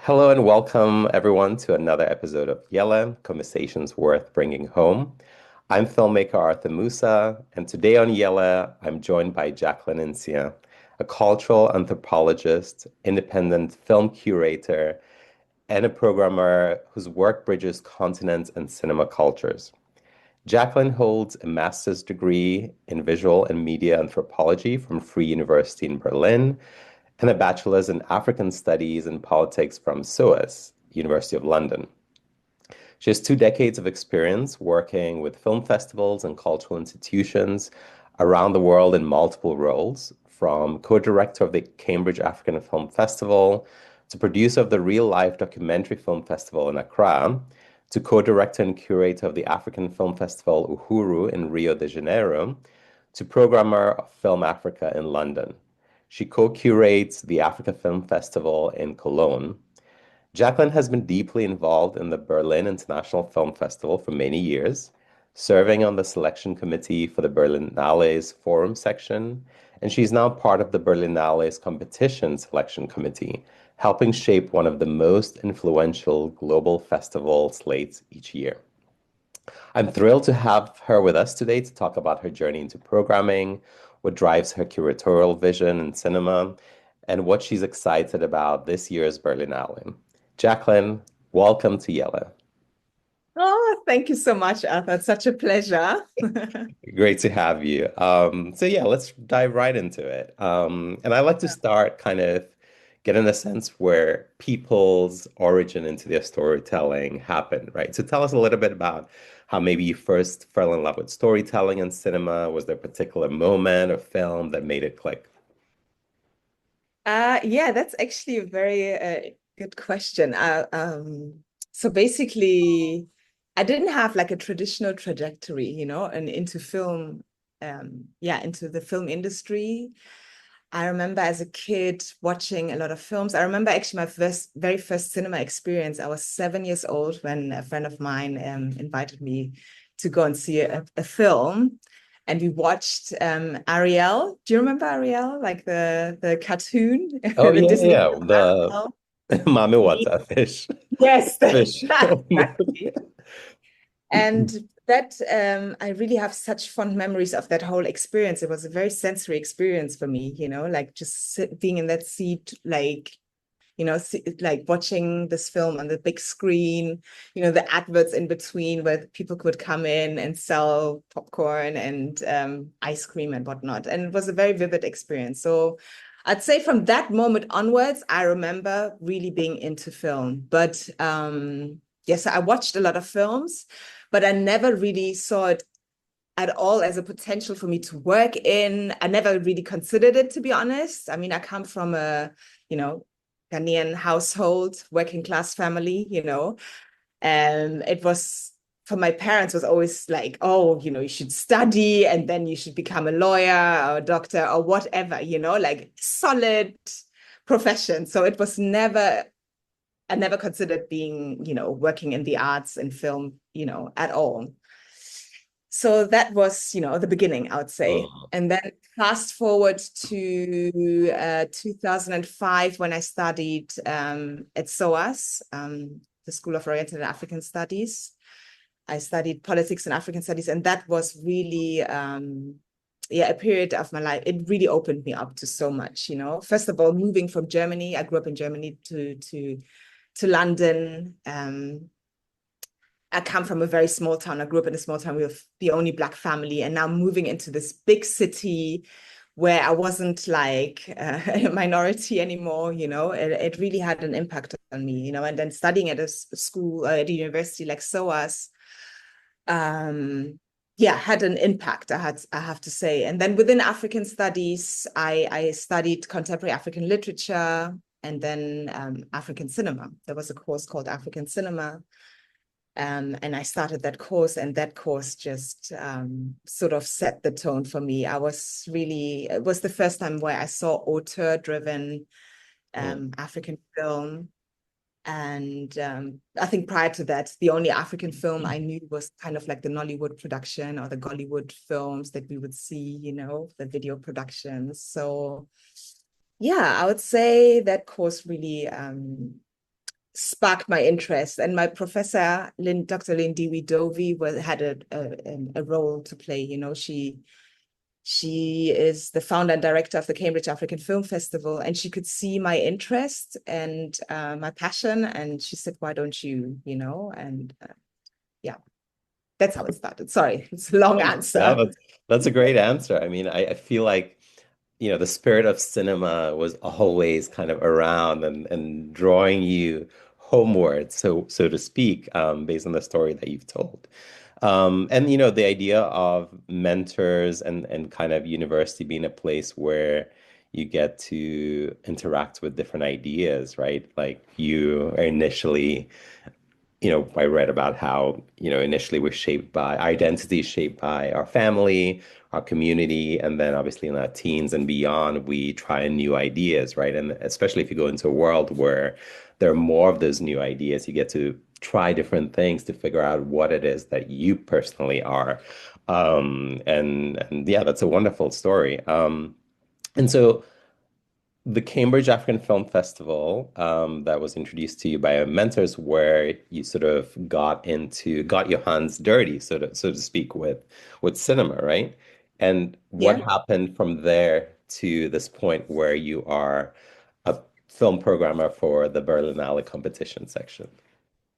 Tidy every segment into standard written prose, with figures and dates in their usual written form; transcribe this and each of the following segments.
Hello and welcome everyone to another episode of Yɛllɛ, Conversations Worth Bringing Home. I'm filmmaker Arthur Musah, and today on Yɛllɛ, I'm joined by Jacqueline Nsiah, a cultural anthropologist, independent film curator, and a programmer whose work bridges continents and cinema cultures. Jacqueline holds a master's degree in visual and media anthropology from Free University in Berlin and a bachelor's in African Studies and Politics from SOAS, University of London. She has 2 decades of experience working with film festivals and cultural institutions around the world in multiple roles, from co-director of the Cambridge African Film Festival to producer of the real-life documentary film festival in Accra, to co-director and curator of the African Film Festival Uhuru in Rio de Janeiro, to programmer of Film Africa in London. She co-curates the Africa Film Festival in Cologne. Jacqueline has been deeply involved in the Berlin International Film Festival for many years, serving on the selection committee for the Berlinale's Forum section, and she's now part of the Berlinale's Competition selection committee, helping shape one of the most influential global festival slates each year. I'm thrilled to have her with us today to talk about her journey into programming, what drives her curatorial vision in cinema, and what she's excited about this year's Berlinale. Jacqueline, welcome to Yɛllɛ. Oh, thank you so much, Arthur. It's such a pleasure. Great to have you. Let's dive right into it. And I like to start kind of getting a sense where people's origin into their storytelling happened, right? So tell us a little bit about how maybe you first fell in love with storytelling in cinema. Was there a particular moment or film that made it click? Yeah, that's actually a very good question. So basically, I didn't have like a traditional trajectory, and into film, into the film industry. I remember as a kid watching a lot of films. I remember actually my very first cinema experience. I was 7 years old when a friend of mine invited me to go and see a film. And we watched Ariel. Do you remember Ariel? Like the cartoon, Oh the yeah, Disney yeah. film The Ariel? Mami Wata fish. Yes, Fish. exactly. And that I really have such fond memories of that whole experience. It was a very sensory experience for me, like just being in that seat, like, like watching this film on the big screen, the adverts in between where people could come in and sell popcorn and ice cream and whatnot. And it was a very vivid experience. So I'd say from that moment onwards, I remember really being into film. But yes, I watched a lot of films, but I never really saw it at all as a potential for me to work in. I never really considered it, to be honest. I mean, I come from a, Ghanaian household, working class family, and it was, for my parents, was always like, oh, you should study and then you should become a lawyer or a doctor or whatever, like solid profession. So it was never, I never considered being, working in the arts and film, at all. So that was, the beginning, I would say. Mm. And then fast forward to 2005 when I studied at SOAS, the School of Oriental and African Studies. I studied politics and African studies, and that was really, a period of my life. It really opened me up to so much, First of all, moving from Germany, I grew up in Germany to London. I come from a very small town. I grew up in a small town with the only Black family, and now moving into this big city where I wasn't like a minority anymore, it really had an impact on me, and then studying at a school, at a university like SOAS, had an impact, I have to say. And then within African studies, I studied contemporary African literature and then African cinema. There was a course called African cinema. And I started that course, and that course just sort of set the tone for me. It was the first time where I saw auteur-driven African film. And I think prior to that, the only African film I knew was kind of like the Nollywood production or the Gollywood films that we would see, the video productions. So yeah, I would say that course really sparked my interest. And my professor, Dr. Lyndi We-Doy, had a role to play. You know, she is the founder and director of the Cambridge African Film Festival, and she could see my interest and my passion, and she said, "Why don't you?" You know, and yeah, that's how it started. Sorry, it's a long answer. No, that's a great answer. I mean, I feel like, you know, the spirit of cinema was always kind of around and drawing you homeward, so to speak, based on the story that you've told. And you know, the idea of mentors and kind of university being a place where you get to interact with different ideas, right? Like you are initially, you know, I read about how, you know, initially we're shaped by identity, shaped by our family, our community, and then obviously in our teens and beyond, we try new ideas, right? And especially if you go into a world where there are more of those new ideas, you get to try different things to figure out what it is that you personally are. And yeah, that's a wonderful story. And so the Cambridge African Film Festival, that was introduced to you by your mentors, where you sort of got your hands dirty, so to speak, with cinema, right? And what Yeah. happened from there to this point where you are a film programmer for the Berlinale competition section?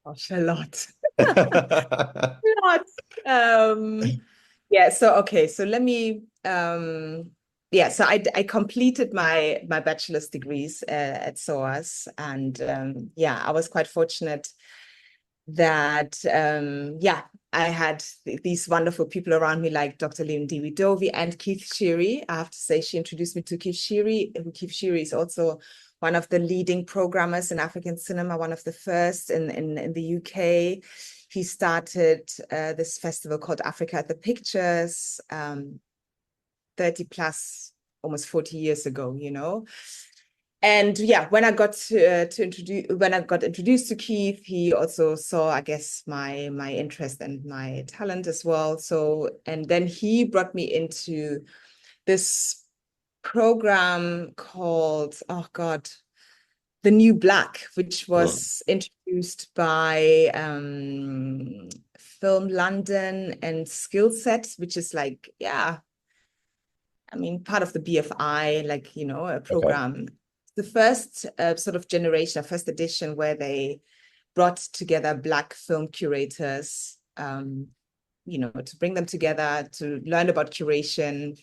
Gosh, a lot. Lot. Yeah, so okay, so let me yeah, so I completed my bachelor's degrees at SOAS, and yeah, I was quite fortunate that yeah, I had these wonderful people around me like Dr. Lyndi We-Doy and Keith Shiri. I have to say, she introduced me to Keith Shiri. Keith Shiri is also one of the leading programmers in African cinema, one of the first in the UK. He started this festival called Africa at the Pictures 30 plus, almost 40 years ago, you know. And yeah, when I got introduced to Keith, he also saw, I guess, my interest and my talent as well. So, and then he brought me into this program called, oh God, The New Black, which was introduced by Film London and Skill Set, which is like, yeah, I mean, part of the BFI, like, you know, a program. Okay. The first sort of generation, first edition, where they brought together Black film curators, you know, to bring them together to learn about curation.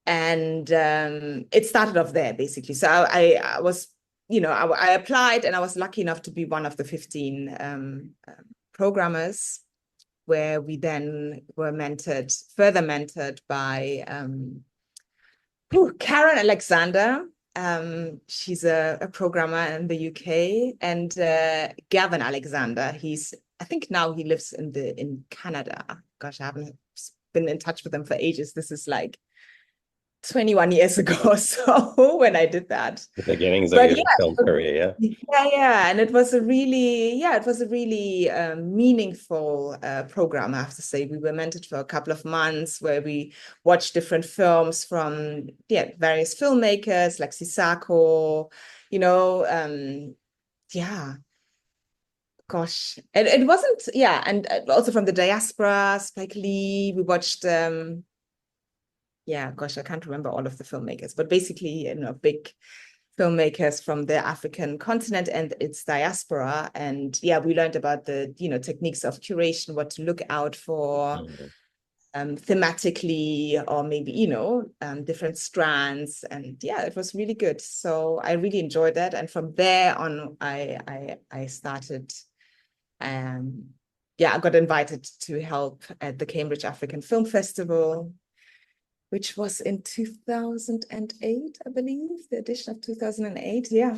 And it started off there, basically. So I was, you know, I applied, and I was lucky enough to be one of the 15 programmers, where we then were further mentored by Karen Alexander. She's a programmer in the UK, and Gavin Alexander. I think now he lives in Canada. Gosh, I haven't been in touch with him for ages. This is like 21 years ago or so when I did that. The beginnings of your film career, yeah. Yeah, and it was a really, meaningful program, I have to say. We were mentored for a couple of months, where we watched different films from various filmmakers like Sisako, you know, yeah. Gosh, and it wasn't, yeah, and also from the diaspora, Spike Lee. We watched yeah, gosh, I can't remember all of the filmmakers, but basically, you know, big filmmakers from the African continent and its diaspora. And yeah, we learned about the, you know, techniques of curation, what to look out for thematically, or maybe, you know, different strands. And yeah, it was really good. So I really enjoyed that. And from there on, I started, yeah, I got invited to help at the Cambridge African Film Festival, which was in 2008, I believe, the edition of 2008. Yeah.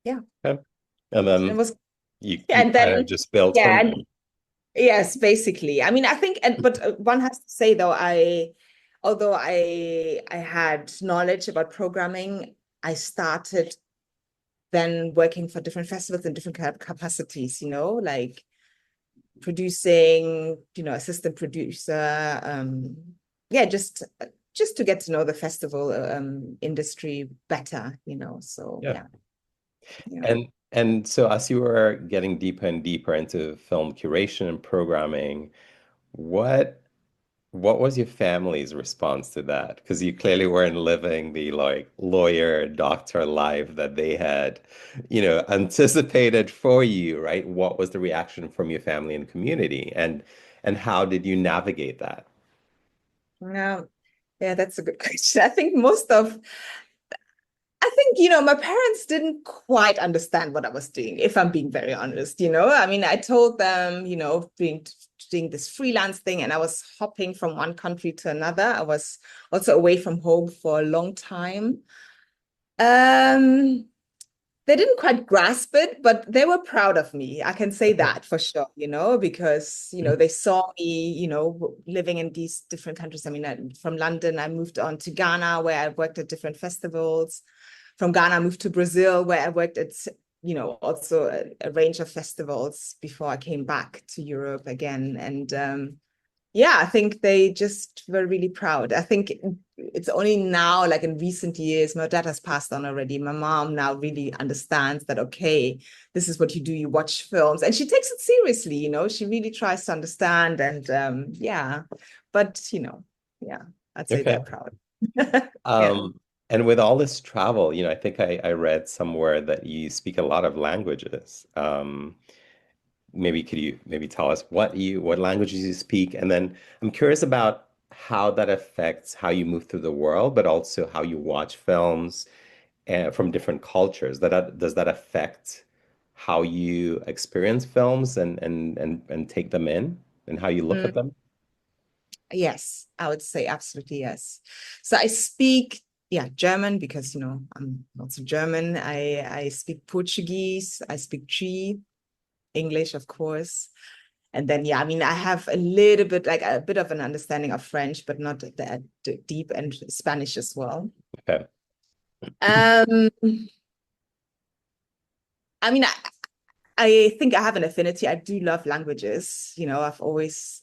Yeah. and then it was, you kind of just built from there. Yes, basically. I mean, I think, but one has to say though, although I had knowledge about programming, I started then working for different festivals in different capacities, you know, like producing, you know, assistant producer, yeah, just to get to know the festival industry better, you know. So yeah. And And so as you were getting deeper and deeper into film curation and programming, what what was your family's response to that? Because you clearly weren't living the like lawyer, doctor life that they had, anticipated for you, right? What was the reaction from your family and community? And how did you navigate that? Yeah, yeah, that's a good question. I think, my parents didn't quite understand what I was doing, if I'm being very honest, I mean, I told them, doing this freelance thing, and I was hopping from one country to another. I was also away from home for a long time. Um, they didn't quite grasp it, but they were proud of me. I can say that for sure, because, they saw me, living in these different countries. I mean, from London, I moved on to Ghana, where I worked at different festivals. From Ghana, I moved to Brazil, where I worked at, also a range of festivals before I came back to Europe again. And yeah, I think they just were really proud. I think it's only now, like in recent years, my dad has passed on already. My mom now really understands that, okay, this is what you do. You watch films, and she takes it seriously, She really tries to understand. And yeah, but, yeah, I'd say they're Okay. proud. Yeah. And with all this travel, I think I read somewhere that you speak a lot of languages. Maybe could you maybe tell us what languages you speak? And then I'm curious about how that affects how you move through the world, but also how you watch films from different cultures. Does that affect how you experience films and take them in and how you look Mm. at them? Yes, I would say absolutely yes. So I speak, yeah, German because, I'm also German. I speak Portuguese. I speak Twi, English, of course. And then, yeah, I mean, I have a little bit, like a bit of an understanding of French, but not that deep, and Spanish as well. Okay. Um, I mean, I think I have an affinity. I do love languages. I've always,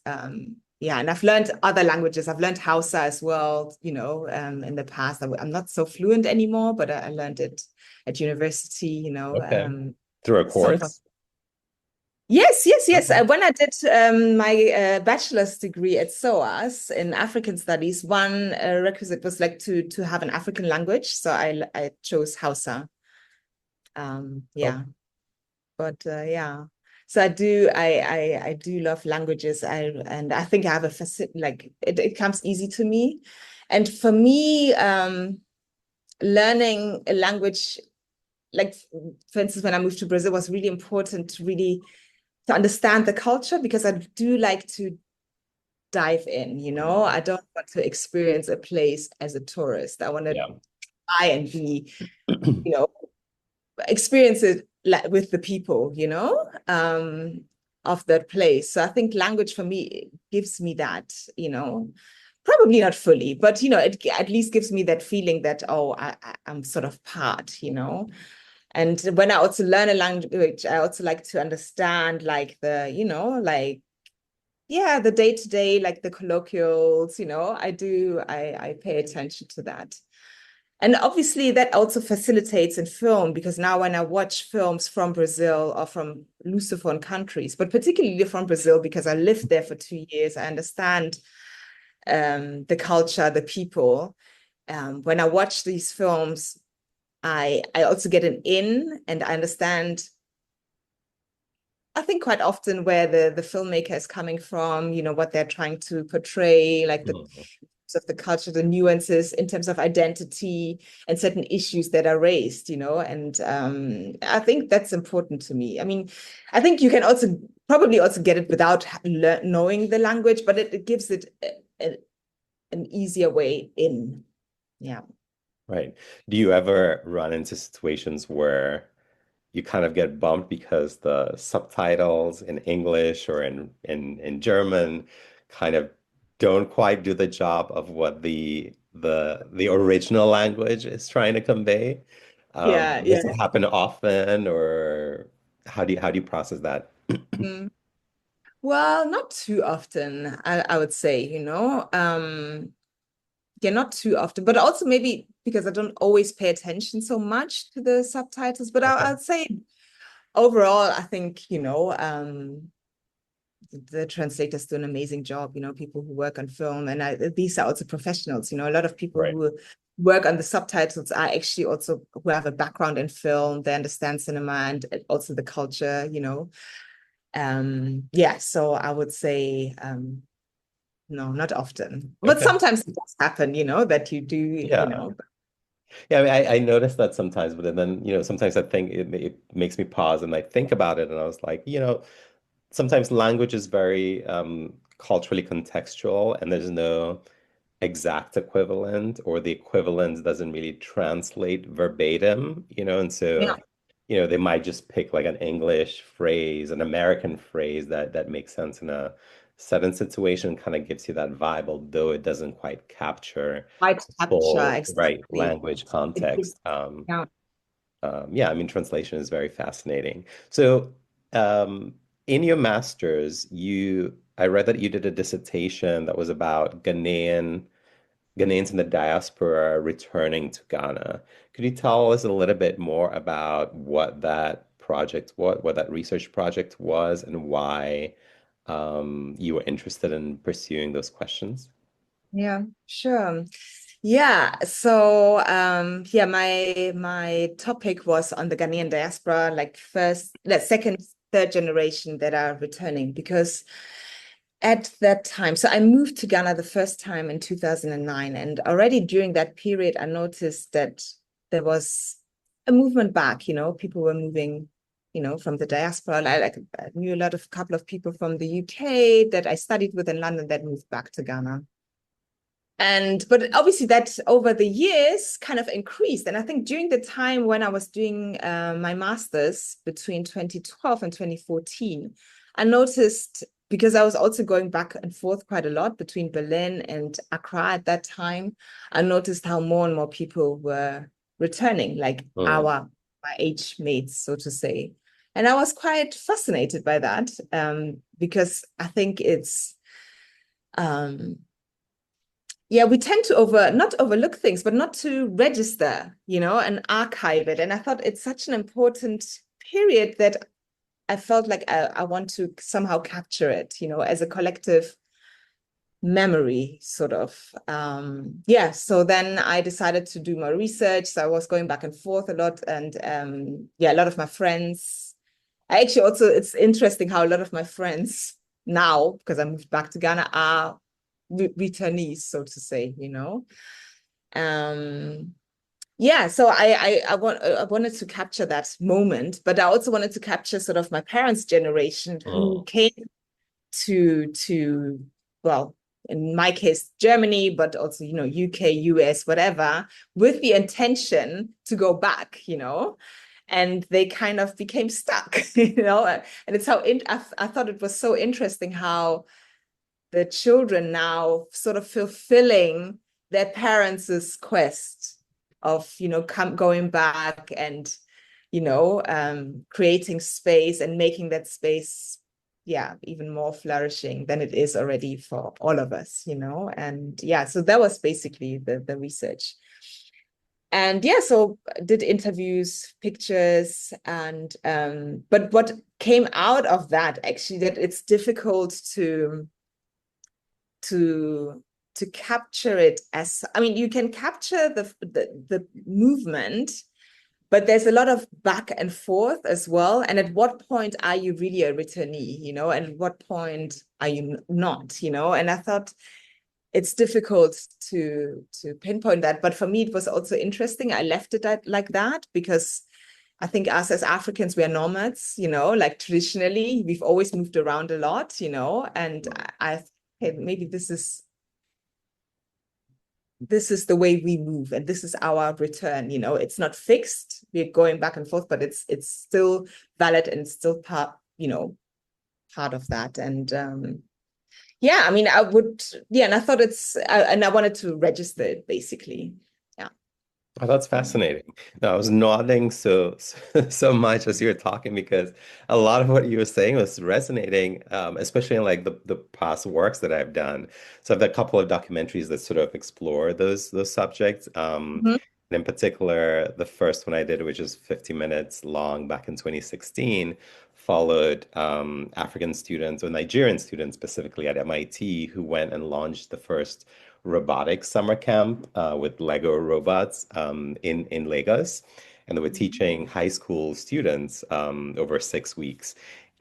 yeah, and I've learned other languages. I've learned Hausa as well, in the past. I'm not so fluent anymore, but I learned it at university, Okay. Through a some of. course? Yes, yes, yes. Okay. When I did my bachelor's degree at SOAS in African studies, one requisite was like to have an African language. So I chose Hausa. Oh, Yeah. But yeah, so I do love languages. And I think I have like it comes easy to me. And for me, learning a language, like for instance, when I moved to Brazil, was really important to understand the culture, because I do like to dive in, I don't want to experience a place as a tourist. I want to yeah. try and be, you know, experience it with the people, of that place. So I think language for me gives me that, probably not fully, but it at least gives me that feeling that, oh, I'm sort of part, And when I also learn a language, I also like to understand like like yeah, the day-to-day, like the colloquials, I pay attention to that. And obviously that also facilitates in film, because now when I watch films from Brazil or from Lusophone countries, but particularly from Brazil, because I lived there for 2 years, I understand the culture, the people. When I watch these films, I also get an in, and I understand, I think quite often, where the filmmaker is coming from, what they're trying to portray, like the Mhm. of the culture, the nuances in terms of identity and certain issues that are raised, and I think that's important to me. I mean, I think you can also probably also get it without knowing the language, but it gives it an easier way in. Yeah. Right. Do you ever run into situations where you kind of get bumped because the subtitles in English or in German kind of don't quite do the job of what the original language is trying to convey? Yeah, Does yeah. it happen often, or how do you process that? Mm. Well, not too often, I would say, yeah, not too often, but also maybe because I don't always pay attention so much to the subtitles. But Okay. I'd say overall, I think, the translators do an amazing job, people who work on film, and these are also professionals, a lot of people Right. who work on the subtitles are actually also who have a background in film, they understand cinema and also the culture, yeah, so I would say no, not often, but Okay. sometimes it does happen, that you do, Yeah. Yeah, I mean, I noticed that sometimes, but then, sometimes I think it makes me pause and I think about it, and I was like, sometimes language is very culturally contextual, and there's no exact equivalent, or the equivalent doesn't really translate verbatim, and yeah, so, they might just pick like an English phrase, an American phrase that makes sense in a certain situation, kind of gives you that vibe, although it doesn't quite capture quite capture full, right, exactly. language It gives, context. yeah. Yeah, I mean, translation is very fascinating. So, in your master's, I read that you did a dissertation that was about Ghanaians in the diaspora returning to Ghana. Could you tell us a little bit more about what that research project was, and why you were interested in pursuing those questions? Yeah, sure. Yeah, so yeah, my topic was on the Ghanaian diaspora, like second, third generation that are returning, because at that time, so I moved to Ghana the first time in 2009, and already during that period, I noticed that there was a movement back, people were moving, from the diaspora. I knew a couple of people from the UK that I studied with in London that moved back to Ghana. But obviously that over the years kind of increased. And I think during the time when I was doing my master's between 2012 and 2014, I noticed, because I was also going back and forth quite a lot between Berlin and Accra at that time, I noticed how more and more people were returning, like Mm, my age mates, so to say. And I was quite fascinated by that, because I think it's yeah, we tend to not overlook things, but not to register, and archive it. And I thought it's such an important period that I felt like I want to somehow capture it, as a collective memory, sort of. Yeah, so then I decided to do more research. So I was going back and forth a lot, and yeah, a lot of my friends. I actually also, it's interesting how a lot of my friends now, because I moved back to Ghana, are returnees, so to say, Um, yeah, so I wanted to capture that moment, but I also wanted to capture sort of my parents' generation who mm, came to well, in my case, Germany, but also, UK, US, whatever, with the intention to go back, and they kind of became stuck, and it's I thought it was so interesting how the children now sort of fulfilling their parents' quest of, going back and, creating space and making that space, yeah, even more flourishing than it is already for all of us, and yeah, so that was basically the research. And yeah, so did interviews, pictures, and but what came out of that, actually, that it's difficult to to capture it as, I mean, you can capture the movement, but there's a lot of back and forth as well. And at what point are you really a returnee, and at what point are you not, and I thought it's difficult to pinpoint that. But for me, it was also interesting. I left it like that because I think us as Africans, we are nomads, like traditionally, we've always moved around a lot, and I hey, maybe this is the way we move, and this is our return. It's not fixed, we're going back and forth, but it's still valid and still part of that. And yeah, I mean, yeah, and I thought and I wanted to register it, basically. Yeah. Oh, that's fascinating. No, I was nodding so much as you were talking, because a lot of what you were saying was resonating, especially in like the past works that I've done. So I've done a couple of documentaries that sort of explore those subjects. Mhm. in particular, the first one I did, which is 50 minutes long back in 2016, followed African students or Nigerian students specifically at MIT who went and launched the first robotics summer camp with Lego robots in Lagos. And they were teaching high school students over 6 weeks.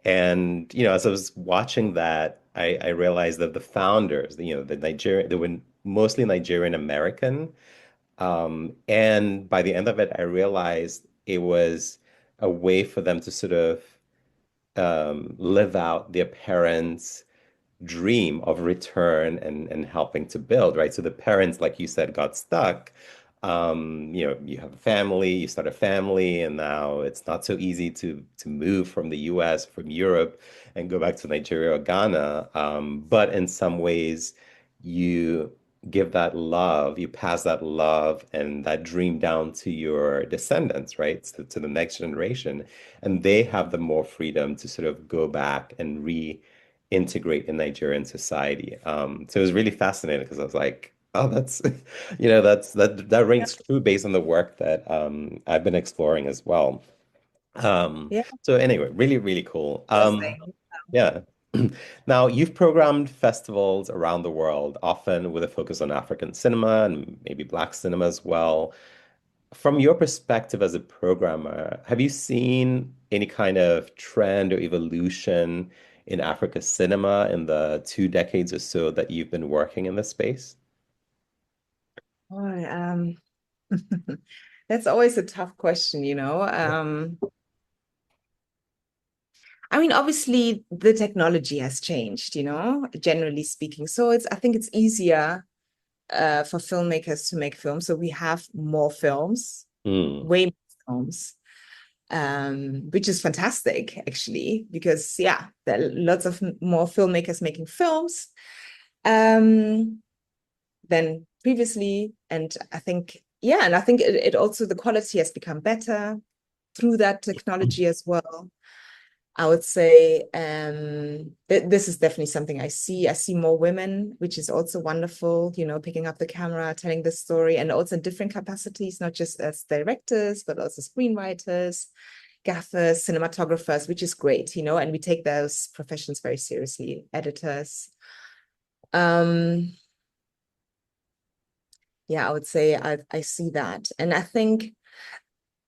And, as I was watching that, I realized that the founders, the Nigerian, they were mostly Nigerian American. And by the end of it, I realized it was a way for them to sort of live out their parents' dream of return and helping to build, right? So the parents, like you said, got stuck. You have a family, you start a family, and now it's not so easy to move from the US, from Europe, and go back to Nigeria or Ghana. But in some ways, you give that love, you pass that love and that dream down to your descendants, right? To the next generation. And they have the more freedom to sort of go back and reintegrate in Nigerian society. So it was really fascinating because I was like, oh, that's, that Yeah. rings true based on the work that I've been exploring as well. Yeah, So anyway, really, really cool. interesting. Yeah. Now, you've programmed festivals around the world, often with a focus on African cinema and maybe Black cinema as well. From your perspective as a programmer, have you seen any kind of trend or evolution in Africa cinema in the 2 decades or so that you've been working in this space? Boy, that's always a tough question, I mean, obviously the technology has changed, generally speaking. So I think it's easier for filmmakers to make films. So we have more films, Hmm. way more films, which is fantastic, actually, because yeah, there are lots of more filmmakers making films than previously. And I think, yeah, and I think it also, the quality has become better through that technology as well. I would say this is definitely something I see. I see more women, which is also wonderful, picking up the camera, telling the story, and also in different capacities, not just as directors, but also screenwriters, gaffers, cinematographers, which is great, and we take those professions very seriously, editors. Yeah, I would say I see that. And I think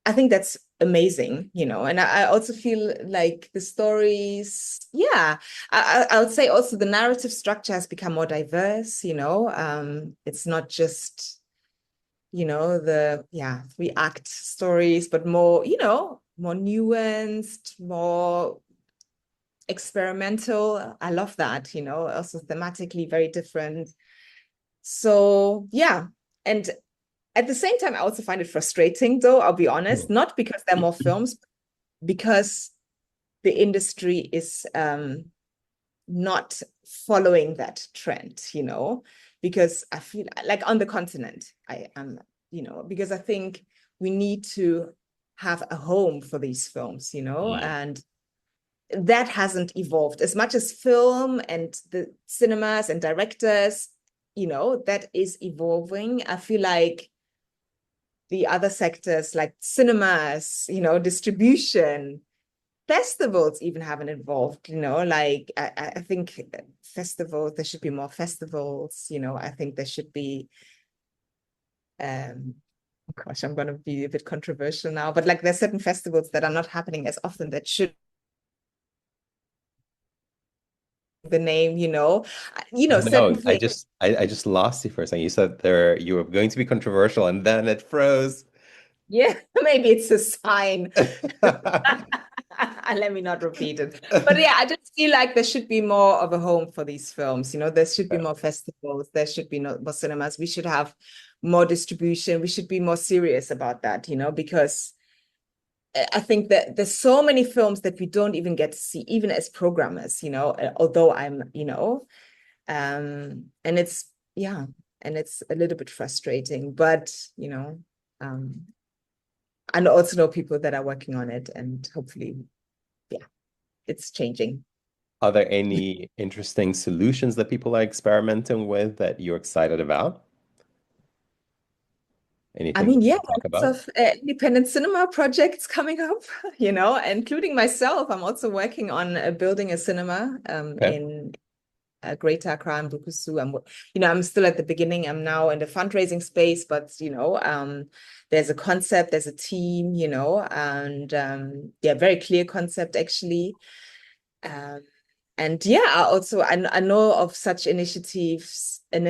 that's amazing, and I also feel like the stories, yeah, I would say also the narrative structure has become more diverse, it's not just, the, yeah, 3-act stories, but more, more nuanced, more experimental. I love that, also thematically very different. So, yeah. And at the same time, I also find it frustrating, though, I'll be honest, not because there are more films, because the industry is not following that trend, because I feel like on the continent, I am, because I think we need to have a home for these films, Mm. and that hasn't evolved as much as film and the cinemas and directors, that is evolving. I feel like the other sectors like cinemas, distribution, festivals even haven't evolved, like I think festivals, there should be more festivals, I think there should be, gosh, I'm going to be a bit controversial now, but like there's certain festivals that are not happening as often that should the name, certain No, I things. just I just lost you for a second. You said you were going to be controversial and then it froze. Yeah, maybe it's a sign. Let me not repeat it. But yeah, I just feel like there should be more of a home for these films. There should be Yeah. more festivals. There should be more cinemas. We should have more distribution. We should be more serious about that, because I think that there's so many films that we don't even get to see, even as programmers, although I'm, and it's, yeah, and it's a little bit frustrating, but, um, and also know people that are working on it and hopefully, yeah, it's changing. Are there any interesting solutions that people are experimenting with that you're excited about? Anything you Yeah, want to talk about? lots of independent cinema projects coming up, including myself. I'm also working on building a cinema Okay. in Greater Accra and Bukusu. I'm still at the beginning. I'm now in the fundraising space, but there's a concept, there's a team, and yeah, very clear concept actually. Um, and yeah, I know of such initiatives in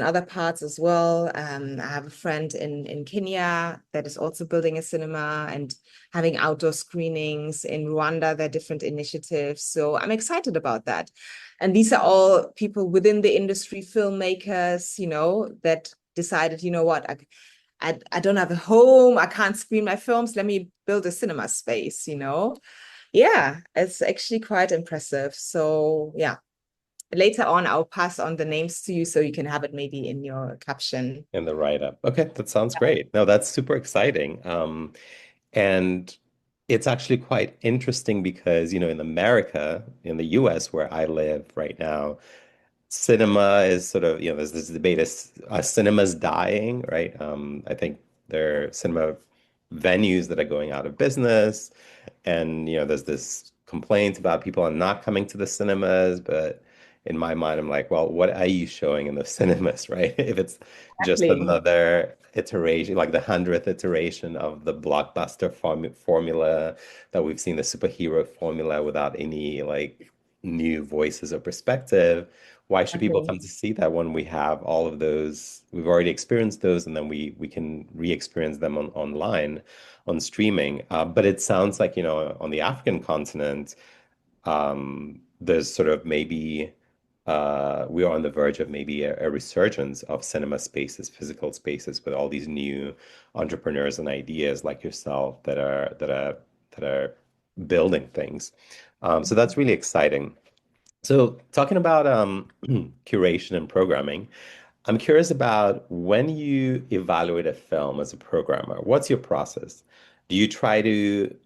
other parts as well. I have a friend in Kenya that is also building a cinema and having outdoor screenings. In Rwanda, there are different initiatives. So I'm excited about that. And these are all people within the industry, filmmakers, that decided, you know what, I don't have a home, I can't screen my films. Let me build a cinema space, Yeah, it's actually quite impressive. So yeah, later on, I'll pass on the names to you so you can have it maybe in your caption. In the write-up. Okay, that sounds great. No, that's super exciting. And it's actually quite interesting because, in America, in the US where I live right now, cinema is sort of, there's this debate, is cinema's dying, right? I think there are cinema venues that are going out of business. And, there's this complaint about people are not coming to the cinemas, but in my mind, I'm like, well, what are you showing in the cinemas, right? If it's just Exactly. another iteration, like the 100th iteration of the blockbuster formula that we've seen, the superhero formula without any like new voices or perspective. Why should people Exactly. come to see that when we have all of those? We've already experienced those, and then we can re-experience them online on streaming. But it sounds like, on the African continent, there's sort of maybe we are on the verge of maybe a resurgence of cinema spaces, physical spaces, with all these new entrepreneurs and ideas like yourself that are building things. So that's really exciting. So talking about curation and programming, I'm curious about when you evaluate a film as a programmer, what's your process? Do you try to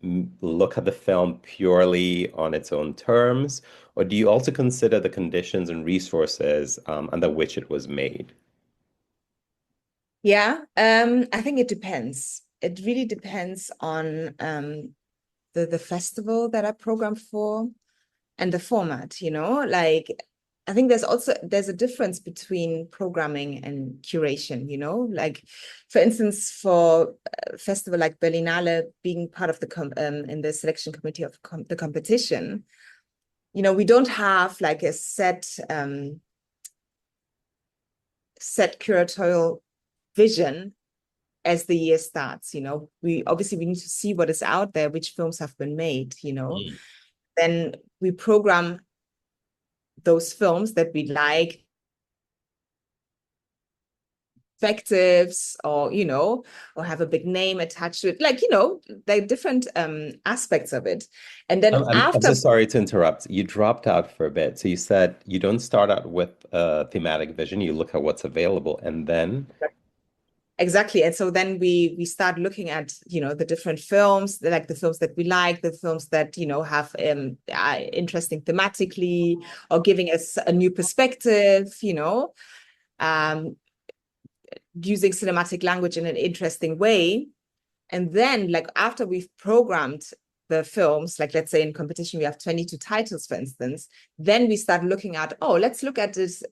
look at the film purely on its own terms, or do you also consider the conditions and resources under which it was made? Yeah, I think it depends. It really depends on the festival that I program for and the format, like I think there's a difference between programming and curation, like for instance, for a festival like Berlinale, being part of in the selection committee of the competition, we don't have like a set curatorial vision as the year starts. We need to see what is out there, which films have been made. Mm. Then we program those films that we like, perspectives, or have a big name attached to it, like the different aspects of it. And then I'm so after, sorry to interrupt. You dropped out for a bit. So you said you don't start out with a thematic vision, you look at what's available, and then. exactly, and so then we start looking at the different films, like the films that we like, the films that have interesting thematically or giving us a new perspective, um using cinematic language in an interesting way. And then, like, after we've programmed the films, like let's say in competition we have 22 titles, for instance, then we start looking at, let's look at this,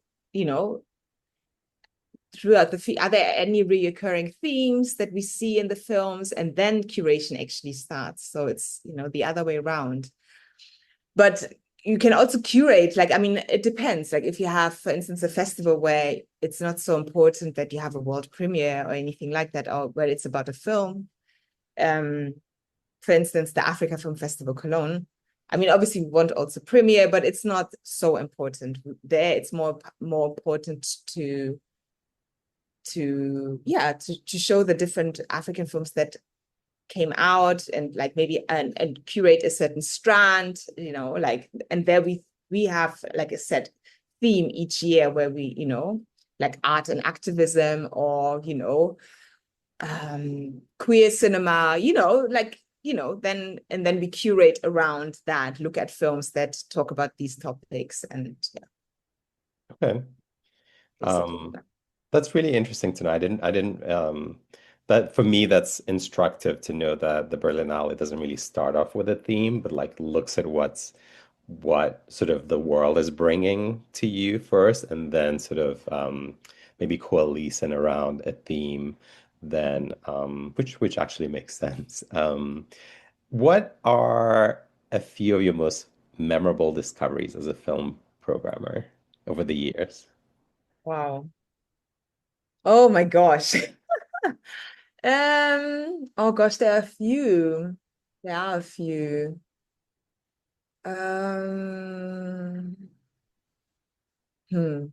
throughout are there any reoccurring themes that we see in the films? And then curation actually starts. So it's the other way around. But you can also curate, like, I mean, it depends. Like if you have, for instance, a festival where it's not so important that you have a world premiere or anything like that, or where it's about a film, for instance, the Africa Film Festival Cologne. I mean, obviously we want also premiere, but it's not so important there. It's more important to show the different African films that came out, and like maybe and curate a certain strand, like, and there we have like a set theme each year where we, like art and activism, or queer cinema, like, then we curate around that, look at films that talk about these topics, and yeah, Okay. basically Um, that. That's really interesting to know. I didn't that for me that's instructive to know that the Berlinale doesn't really start off with a theme, but like looks at what sort of the world is bringing to you first, and then sort of maybe coalescing around a theme, then which actually makes sense. What are a few of your most memorable discoveries as a film programmer over the years? Wow. Oh my gosh. Oh gosh, there are a few. There are a few. Um, hmm.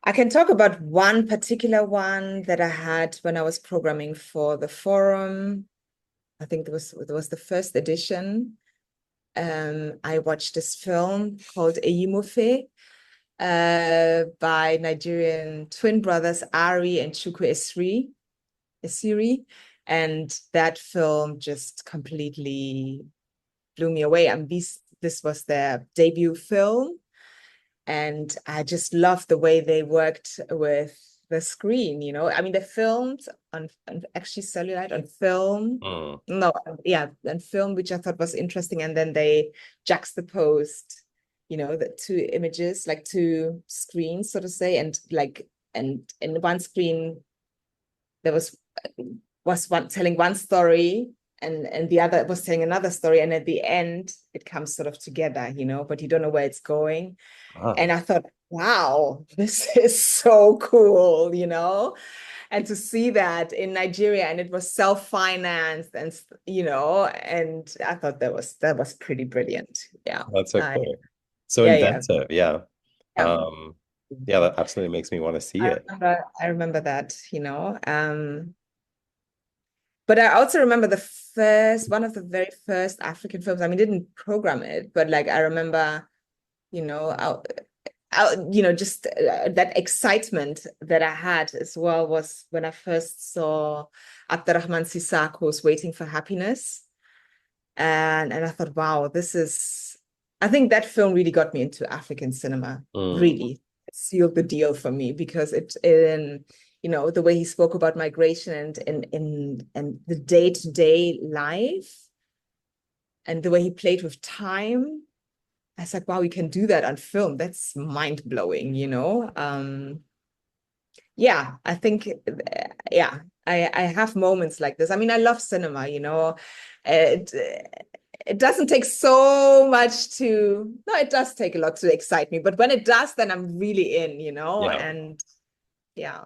I can talk about one particular one that I had when I was programming for the forum. I think it was the first edition. I watched this film called Eyimofe by Nigerian twin brothers Ari and Chukwu Esiri. And that film just completely blew me away. And this was their debut film. And I just loved the way they worked with the screen, you know. I mean, they filmed on actually cellulite on film. Mm. No, yeah, on film, which I thought was interesting. And then they juxtaposed, you know, the two images, like two screens, so to say, and like, and in one screen there was one telling one story, and the other was telling another story, and at the end it comes sort of together, you know, but you don't know where it's going. Ah, And I thought, wow, this is so cool, you know, and to see that in Nigeria, and it was self-financed, and you know, and I thought that was pretty brilliant. Yeah. that's so I cool. So yeah, yeah, inventive, yeah. yeah. Yeah, that absolutely makes me want to see it. I remember that, you know. But I also remember one of the very first African films. I mean, didn't program it, but like I remember, you know, just that excitement that I had as well was when I first saw Arthur Musah, who's Waiting for Happiness. And I thought, wow, I think that film really got me into African cinema, Mm, really. It sealed the deal for me because you know, the way he spoke about migration and the day-to-day life and the way he played with time. I was like, wow, we can do that on film. That's mind-blowing, you know? Yeah, I think, yeah, I have moments like this. I mean, I love cinema, you know. It, it doesn't take so much no, it does take a lot to excite me, but when it does, then I'm really in, you know, yeah, and yeah.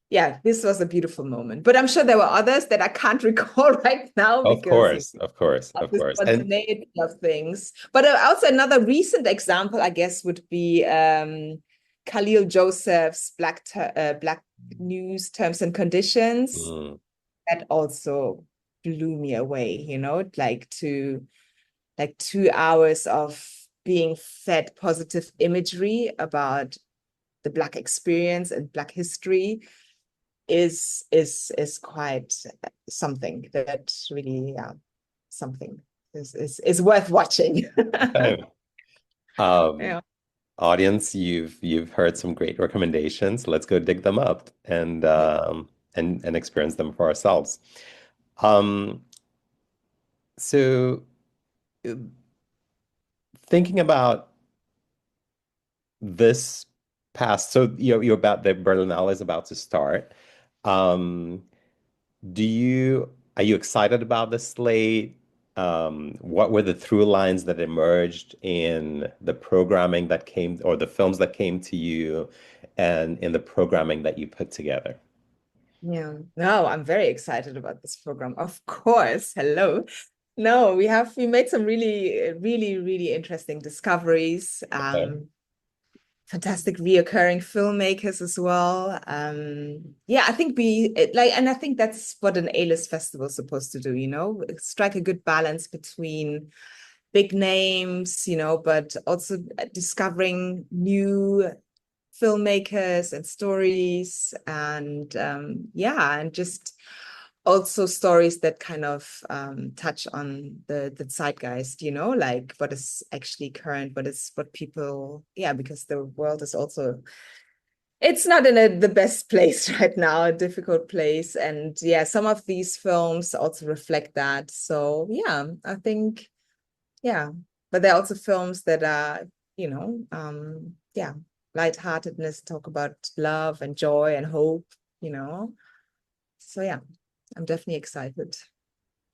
Yeah, this was a beautiful moment. But I'm sure there were others that I can't recall right now of because course, of course, of of the course. And spontaneity of things. But also another recent example, I guess, would be Khalil Joseph's Black News Terms and Conditions. mm, That also blew me away, you know, like 2 hours of being fed positive imagery about the Black experience and Black history is quite something that really, yeah, something is worth watching. okay. Um, Yeah. audience, you've heard some great recommendations. Let's go dig them up and experience them for ourselves. Um, so uh, thinking about this past, so you're about the Berlinale is about to start. Um, Do you are you excited about the slate? What were the through lines that emerged in the programming that came, or the films that came to you, and in the programming that you put together? Yeah. No, I'm very excited about this program. Of course. Hello. No, we made some really, really, really interesting discoveries. Okay. Fantastic reoccurring filmmakers as well. Yeah, I think and I think that's what an A-list festival is supposed to do, you know, strike a good balance between big names, you know, but also discovering new filmmakers and stories, and yeah, and just also stories that kind of touch on the zeitgeist, you know, like what is actually current, what people, yeah, because the world is also It's not in the best place right now, a difficult place. And yeah, some of these films also reflect that. So yeah, I think, yeah. But there are also films that are, yeah, lightheartedness, talk about love and joy and hope, So yeah, I'm definitely excited.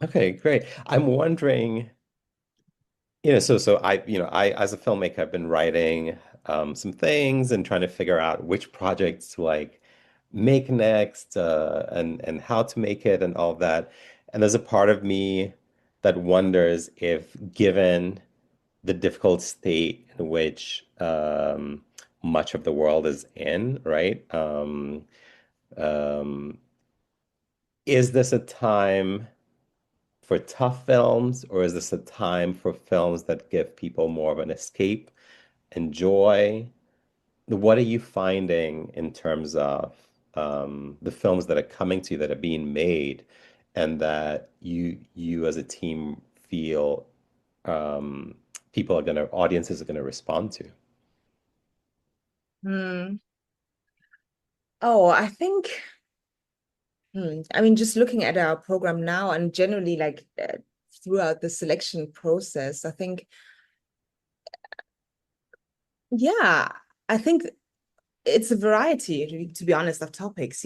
Okay, great. I'm wondering, so I as a filmmaker, I've been writing some things and trying to figure out which projects to like make next, and how to make it and all that. And there's a part of me that wonders if, given the difficult state in which much of the world is in, right? Um, is this a time for tough films, or is this a time for films that give people more of an escape and joy? What are you finding in terms of the films that are coming to you that are being made, and that you as a team feel um, audiences are gonna respond to? Hmm. Oh, I think, I mean, just looking at our program now and generally like throughout the selection process, I think, yeah, I think it's a variety, to be honest, of topics.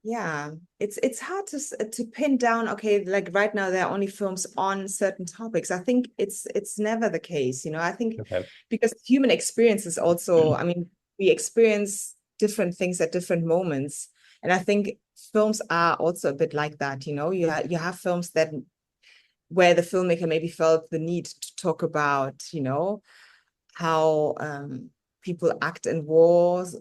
Yeah, it's hard to pin down, okay, like right now there are only films on certain topics. I think it's never the case. I think Okay. because human experience is also, I mean, we experience different things at different moments. And I think films are also a bit like that. You have films that where the filmmaker maybe felt the need to talk about, how people act in wars,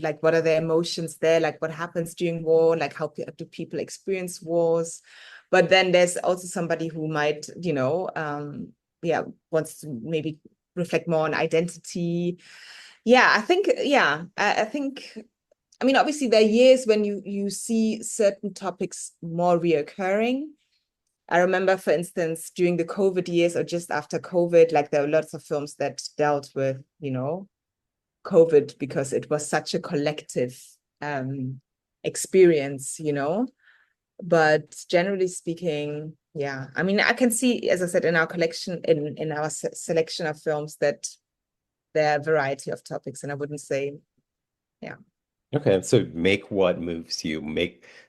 like what are their emotions there, like what happens during war, like how do people experience wars. But then there's also somebody who might, yeah, wants to maybe reflect more on identity. Yeah, I think, I think, I mean, obviously there are years when you see certain topics more reoccurring. I remember, for instance, during the COVID years or just after COVID, like there were lots of films that dealt with, COVID because it was such a collective experience. But generally speaking, yeah, I mean, I can see, as I said, in our collection, in our selection of films that there are a variety of topics, and I wouldn't say, yeah. Okay, so make what moves you.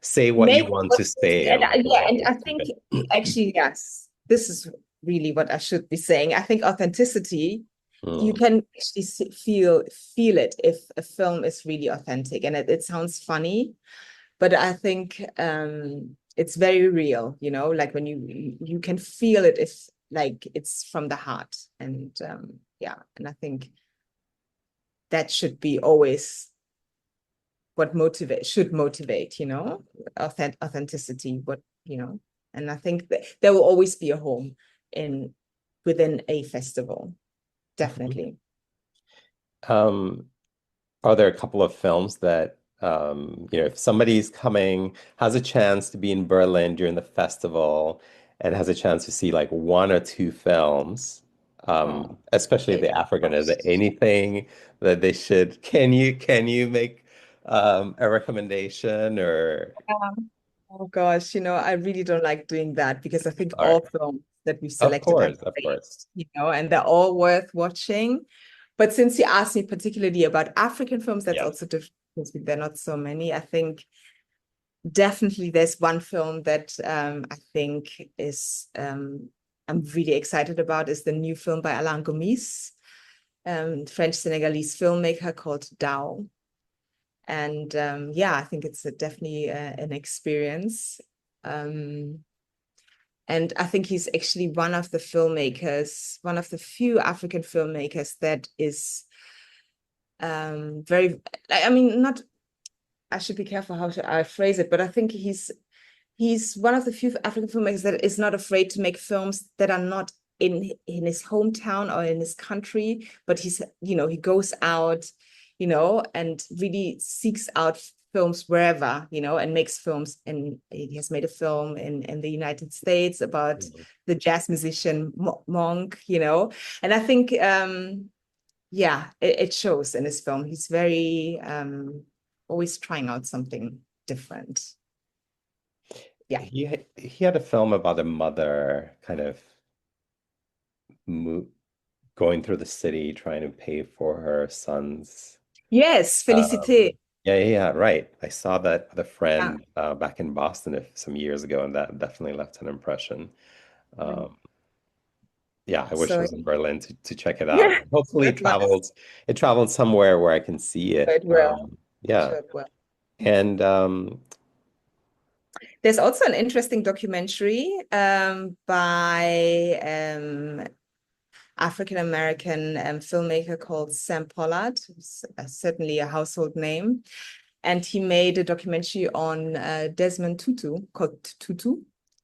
Say what you Make want what to say and and like yeah, what and I moves think you. actually, yes, this is really what I should be saying. I think authenticity, you Hmm. can actually feel it if a film is really authentic. And it sounds funny, but I think it's very real, like when you can feel it if like it's from the heart. And yeah, and I think that should be always what should motivate, authenticity, and I think that there will always be a home in within a festival, definitely. Um, are there a couple of films that if somebody's coming, has a chance to be in Berlin during the festival and has a chance to see like one or two films, Oh, especially okay. the African, is there anything that they should, can you make a recommendation or Oh gosh, I really don't like doing that because I think all right. all films that we've Of selected are course, of course. great, and they're all worth watching. But since you asked me particularly about African films, that's Yeah. also different because there are not so many. I think definitely there's one film that I think is I'm really excited about is the new film by Alain Gomis, French Senegalese filmmaker called Dao. And yeah, I think it's definitely an experience. Um, and I think he's actually one of the filmmakers, one of the few African filmmakers that is very, I mean, not, I should be careful how I phrase it, but I think he's one of the few African filmmakers that is not afraid to make films that are not in his hometown or in his country, but he goes out, and really seeks out films wherever, and makes films. And he has made a film in the United States about Mhm. the jazz musician Monk, and I think yeah, it shows in his film. He's very always trying out something different. Yeah. He had a film about a mother kind of mo going through the city trying to pay for her son's. Yes, Um, Félicité. yeah, right. I saw that with a Yeah. friend back in Boston some years ago, and that definitely left an impression. Mm. Um, yeah, I wish I So was in Berlin to check it out. yeah, Hopefully, it must. it traveled somewhere where I can see it. It will. I'm Yeah, sure it will. and There's also an interesting documentary by African American filmmaker called Sam Pollard, who's certainly a household name. And he made a documentary on Desmond Tutu called Tutu.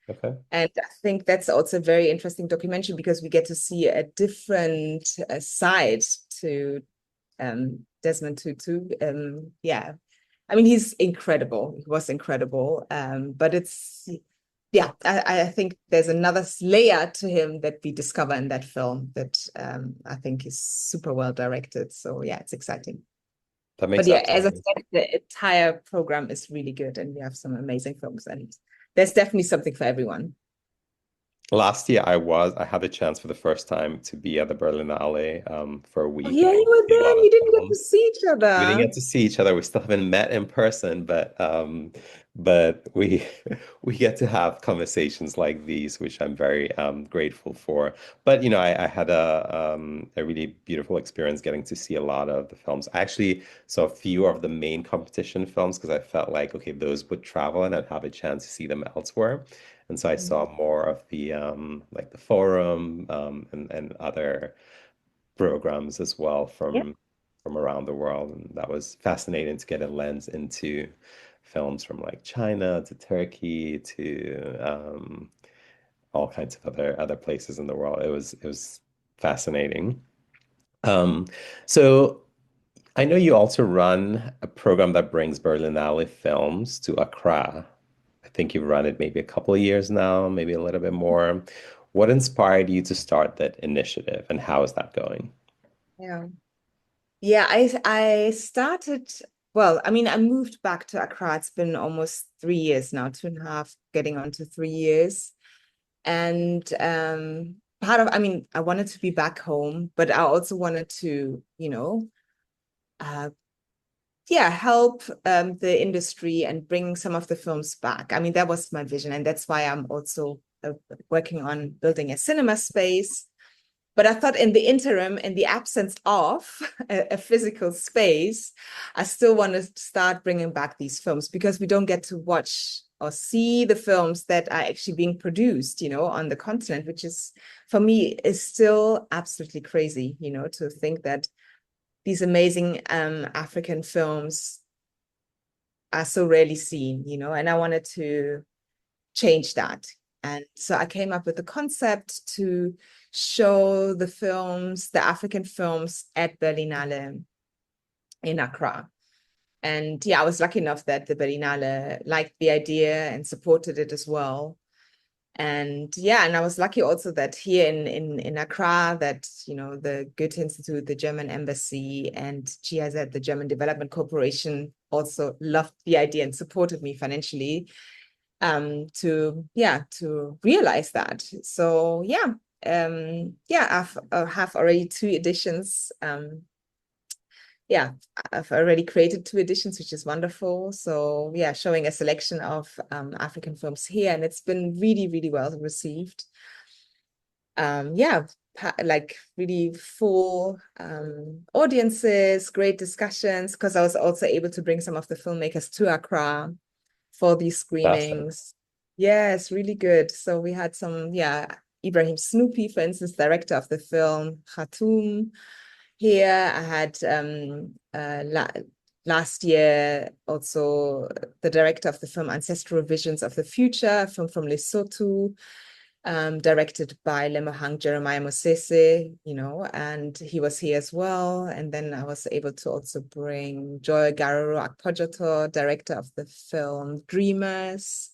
okay. And I think that's also a very interesting documentary because we get to see a different side to Desmond Tutu. Yeah, I mean, he's incredible. He was incredible. But yeah, I think there's another layer to him that we discover in that film that I think is super well directed. So yeah, it's exciting. That But makes yeah, as I absolutely. said, the entire program is really good and we have some amazing films and there's definitely something for everyone. Last year, I had the chance for the first time to be at the Berlinale for a Oh week yeah, and you were see a there lot and of you didn't get to films. see each We didn't other. get to see each other. We still haven't met in person, but we we get to have conversations like these, which I'm very grateful for. But you know, I had a really beautiful experience getting to see a lot of the films. I actually saw a few of the main competition films because I felt like okay, those would travel and I'd have a chance to see them elsewhere. And so I saw more of the like the forum and other programs as well Yeah. from around the world, and that was fascinating to get a lens into films from like China to Turkey to all kinds of other places in the world. It was fascinating. Um, so I know you also run a program that brings Berlinale films to Accra. I think you've run it maybe a couple of years now, maybe a little bit more. What inspired you to start that initiative, and how is that going? Yeah. Yeah, I started, well, I mean, I moved back to Accra. It's been almost 3 years now, 2.5, getting on to 3 years. And I mean, I wanted to be back home, but I also wanted to, uh, yeah, help the industry and bring some of the films back. I mean, that was my vision, and that's why I'm also working on building a cinema space. But I thought in the interim, in the absence of a physical space, I still want to start bringing back these films because we don't get to watch or see the films that are actually being produced, on the continent, which is, for me, is still absolutely crazy, to think that these amazing African films are so rarely seen, and I wanted to change that. And so I came up with a concept to show the films, the African films at Berlinale in Accra. And yeah, I was lucky enough that the Berlinale liked the idea and supported it as well. And yeah, and I was lucky also that here in Accra, that the Goethe Institute, the German embassy, and GIZ, the German Development Corporation, also loved the idea and supported me financially to realize that. So I have already 2 editions. I've already created 2 editions, which is wonderful. So yeah, showing a selection of African films here, and it's been really, really well received. Like really full audiences, great discussions, because I was also able to bring some of the filmmakers to Accra for these Fantastic. screenings. Yes, really good. So we had Ibrahim Snoopy, for instance, director of the film Khartoum. Here I had last year also the director of the film Ancestral Visions of the Future, a film from Lesotho, directed by Lemohang Jeremiah Mosese, and he was here as well. And then I was able to also bring Joy Garoro Akpojotor, director of the film Dreamers,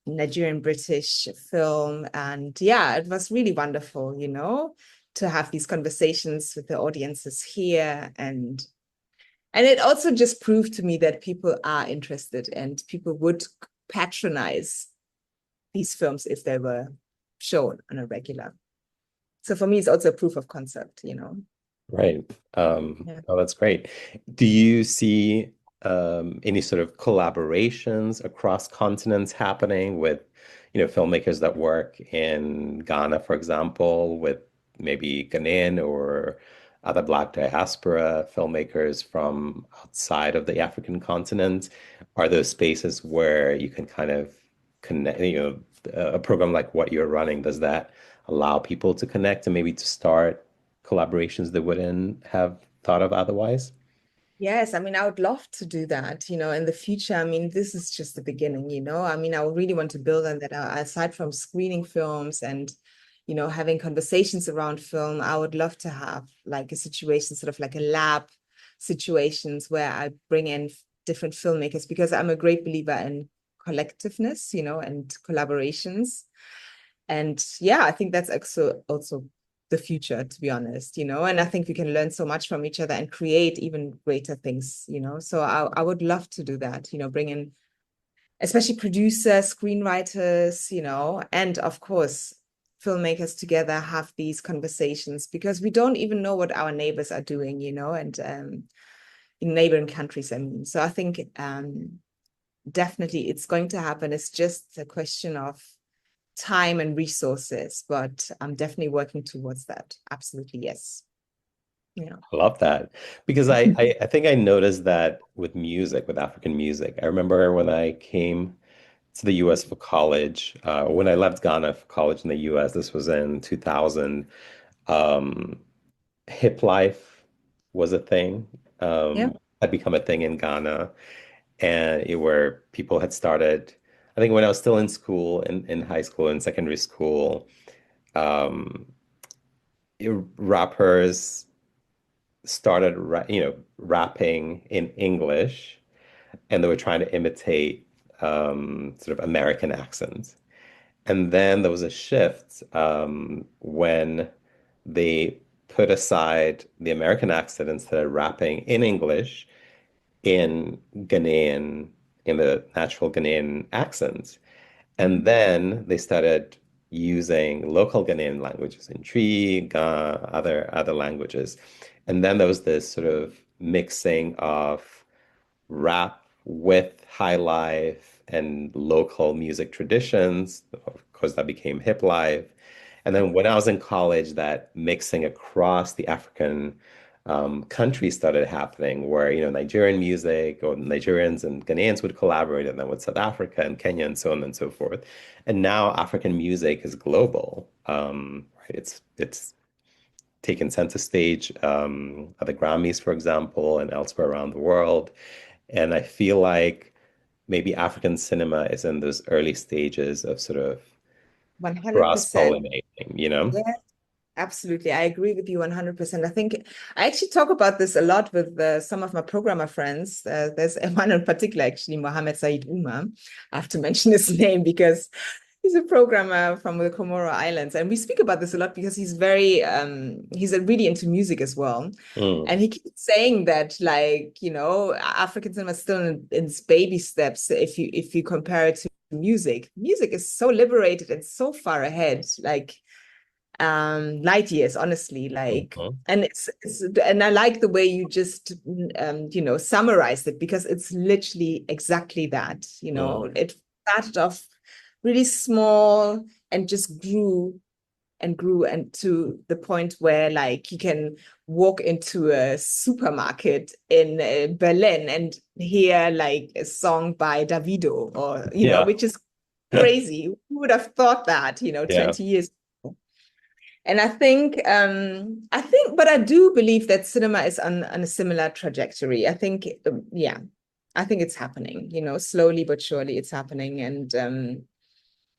Nigerian British film. And yeah, it was really wonderful, to have these conversations with the audiences here. And it also just proved to me that people are interested and people would patronize these films if they were shown on a regular. So for me, it's also a proof of concept, you know. Right. Yeah. Oh, that's great. Do you see any sort of collaborations across continents happening with, filmmakers that work in Ghana, for example, with maybe Ghanaian or other Black diaspora filmmakers from outside of the African continent? Are those spaces where you can kind of connect, a program like what you're running, does that allow people to connect and maybe to start collaborations they wouldn't have thought of otherwise? Yes, I mean, I would love to do that, you know, in the future. I mean, this is just the beginning, you know. I mean, I would really want to build on that. Aside from screening films and, you know, having conversations around film, I would love to have like a situation, sort of like a lab situations where I bring in different filmmakers, because I'm a great believer in collectiveness, you know, and collaborations. And yeah, I think that's also the future, to be honest, you know, and I think we can learn so much from each other and create even greater things, you know. So I would love to do that, you know, bring in especially producers, screenwriters, you know, and of course, filmmakers together, have these conversations, because we don't even know what our neighbors are doing, you know, and in neighboring countries, I mean. So I think definitely it's going to happen. It's just a question of time and resources, but I'm definitely working towards that. Absolutely, yes. Yeah. I love that because I think I noticed that with music, with African music. I remember when I came to the US for college, when I left Ghana for college in the US, this was in 2000. Um, hip life was a thing, Yeah. had become a thing in Ghana, and where people had started. I think when I was still in school, in high school and secondary school, um, rappers started, rapping in English, and they were trying to imitate sort of American accents. And then there was a shift when they put aside the American accent and started rapping in English in Ghanaian, in the natural Ghanaian accent. And then they started using local Ghanaian languages in Tree, Ga, other languages. And then there was this sort of mixing of rap with high life and local music traditions. Of course, that became hip life. And then when I was in college, that mixing across the African countries started happening, where Nigerian music or Nigerians and Ghanaians would collaborate, and then with South Africa and Kenya and so on and so forth. And now African music is global. Right? It's taken center stage at the Grammys, for example, and elsewhere around the world. And I feel like maybe African cinema is in those early stages of sort of 100%. cross-pollinating, you know? Yeah, absolutely. I agree with you 100%. I think I actually talk about this a lot with some of my programmer friends. There's one in particular, actually, Mohammed Said Umar. I have to mention his name because he's a programmer from the Comoro Islands. And we speak about this a lot because he's he's really into music as well. Mm. And he keeps saying that, like, you know, African cinema is still in its baby steps if you compare it to music. Music is so liberated and so far ahead, like light years, honestly, like. Mhm. And and I like the way you just you know, summarized it, because it's literally exactly that, you know. Mm. It started off really small and just grew and grew, and to the point where, like, you can walk into a supermarket in Berlin and hear like a song by Davido, or you know, Yeah. which is crazy. Who would have thought that, you know, Yeah. 20 years ago? And I think, but I do believe that cinema is on a similar trajectory. I think, yeah, I think it's happening, you know, slowly but surely it's happening. And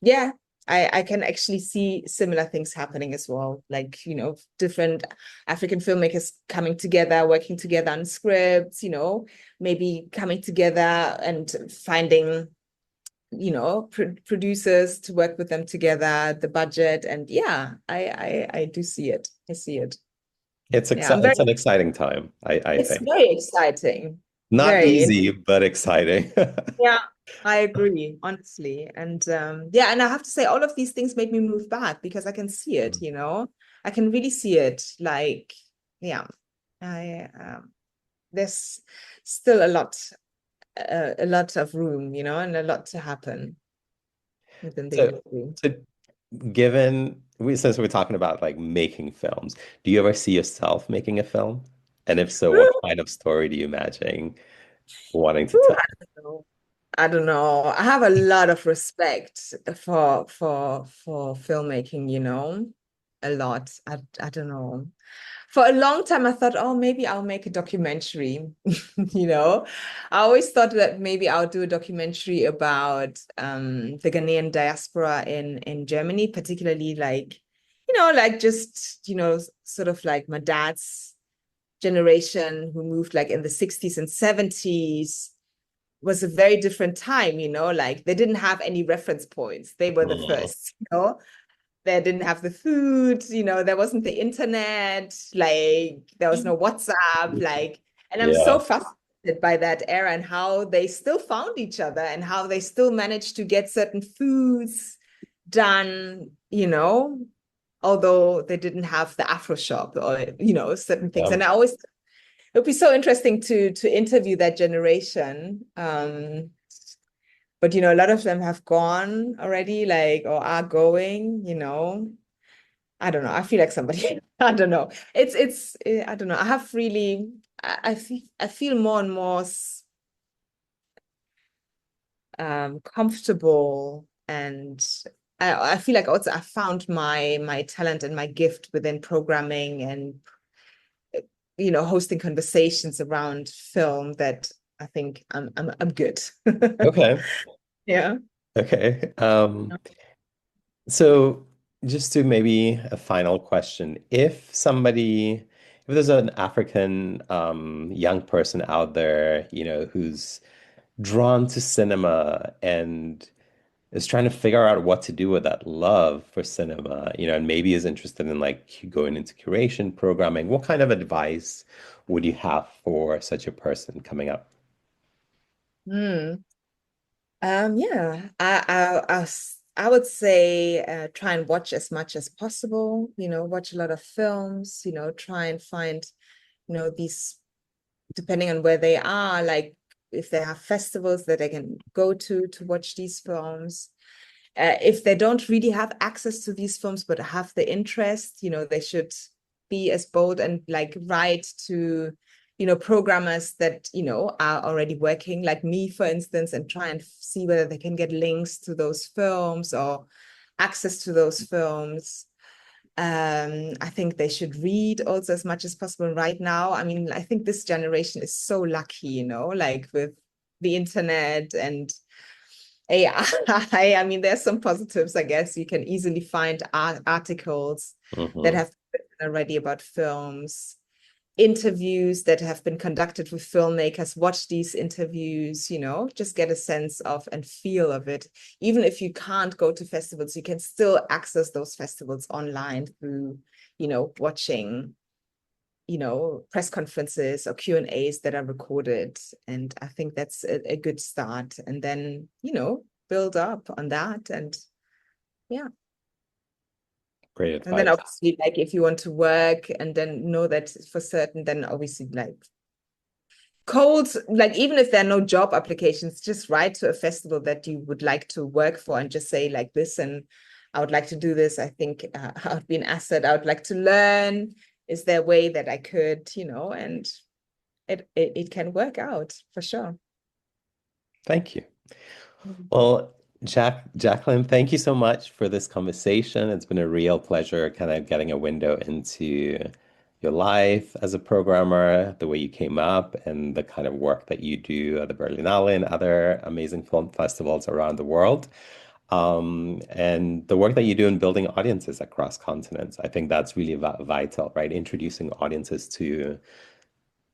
yeah, I can actually see similar things happening as well. Like, you know, different African filmmakers coming together, working together on scripts, you know, maybe coming together and finding producers to work with them together, the budget, and yeah, I do see it. I see it. Yeah, It's an exciting time, I it's think. very exciting. Not Very. easy, but exciting. Yeah, I agree, honestly. And yeah, and I have to say, all of these things made me move back because I can see it, I can really see it. Like, yeah, I there's still a lot of room, and a lot to happen within the So, industry. so since we're talking about like making films, do you ever see yourself making a film? And if so, what kind of story do you imagine wanting to tell? know. I don't know. I have a lot of respect for filmmaking, a lot. I don't know. For a long time, I thought, oh, maybe I'll make a documentary. I always thought that maybe I'll do a documentary about the Ghanaian diaspora in Germany, particularly like, like just, sort of like my dad's generation who moved like in the 60s and 70s was a very different time, like they didn't have any reference points. They were the Mm, first, They didn't have the food, there wasn't the internet, like there was no WhatsApp, like, and I'm so yeah. fascinated by that era and how they still found each other and how they still managed to get certain foods done, although they didn't have the Afro shop or, certain things. Yeah. And it would be so interesting to interview that generation. But a lot of them have gone already, like, or are going, I don't know. I feel like somebody, I don't know. I don't know. I have really, I feel more and more comfortable, and I feel like also I found my talent and my gift within programming and hosting conversations around film that I think I'm good. Okay. Yeah. Okay. So just to maybe a final question, if there's an African young person out there, who's drawn to cinema and is trying to figure out what to do with that love for cinema, and maybe is interested in like going into curation programming, what kind of advice would you have for such a person coming up? Hmm. Yeah, I would say try and watch as much as possible, watch a lot of films, try and find, these, depending on where they are, like if they have festivals that they can go to watch these films. If they don't really have access to these films but have the interest, they should be as bold and like write to, programmers that, are already working, like me, for instance, and try and see whether they can get links to those films or access to those films. I think they should read also as much as possible right now. I mean, I think this generation is so lucky, like with the internet and AI. I mean, there's some positives, I guess. You can easily find articles that Hmm. have been written already about films, interviews that have been conducted with filmmakers. Watch these interviews, just get a sense of and feel of it. Even if you can't go to festivals, you can still access those festivals online through, watching press conferences or Q&As that are recorded. And I think that's a good start. And then, build up on that. And yeah. Great And then advice. obviously, like if you want to work and then know that for certain, then obviously like like even if there are no job applications, just write to a festival that you would like to work for and just say like this, and I would like to do this. I think I would be an asset. I would like to learn. Is there a way that I could, and it can work out for sure. Thank you. Well, Jacqueline, thank you so much for this conversation. It's been a real pleasure kind of getting a window into your life as a programmer, the way you came up, and the kind of work that you do at the Berlinale and other amazing film festivals around the world. And the work that you do in building audiences across continents. I think that's really vital, right? Introducing audiences to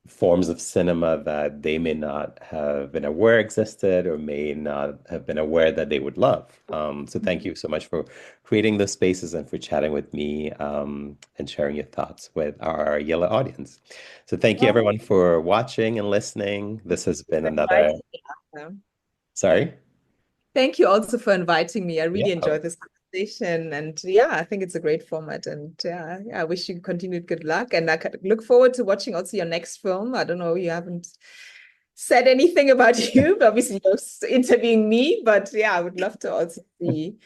forms of cinema that they may not have been aware existed or may not have been aware that they would love. So thank you so much for creating those spaces and for chatting with me and sharing your thoughts with our Yɛllɛ audience. So thank you Well, everyone for watching and listening. This has been for another, inviting me, Arthur. sorry? Thank you also for inviting me. I Yeah. really enjoyed this conversation. And yeah, I think it's a great format. And yeah, I wish you continued good luck. And I look forward to watching also your next film. I don't know, you haven't said anything about you, but obviously you're interviewing me. But yeah, I would love to also see,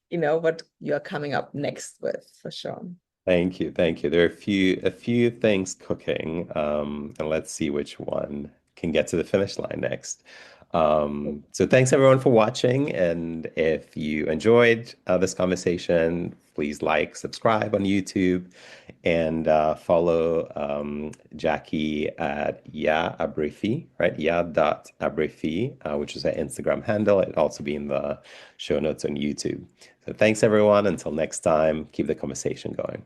what you're coming up next with for sure. Thank you, thank you. There are a few things cooking, and let's see which one can get to the finish line next. So thanks everyone for watching, and if you enjoyed this conversation, please like, subscribe on YouTube, and follow Jackie at Ya Abrifi, right? Ya.abrifi, which is her Instagram handle. It'll also be in the show notes on YouTube. So thanks everyone. Until next time, keep the conversation going.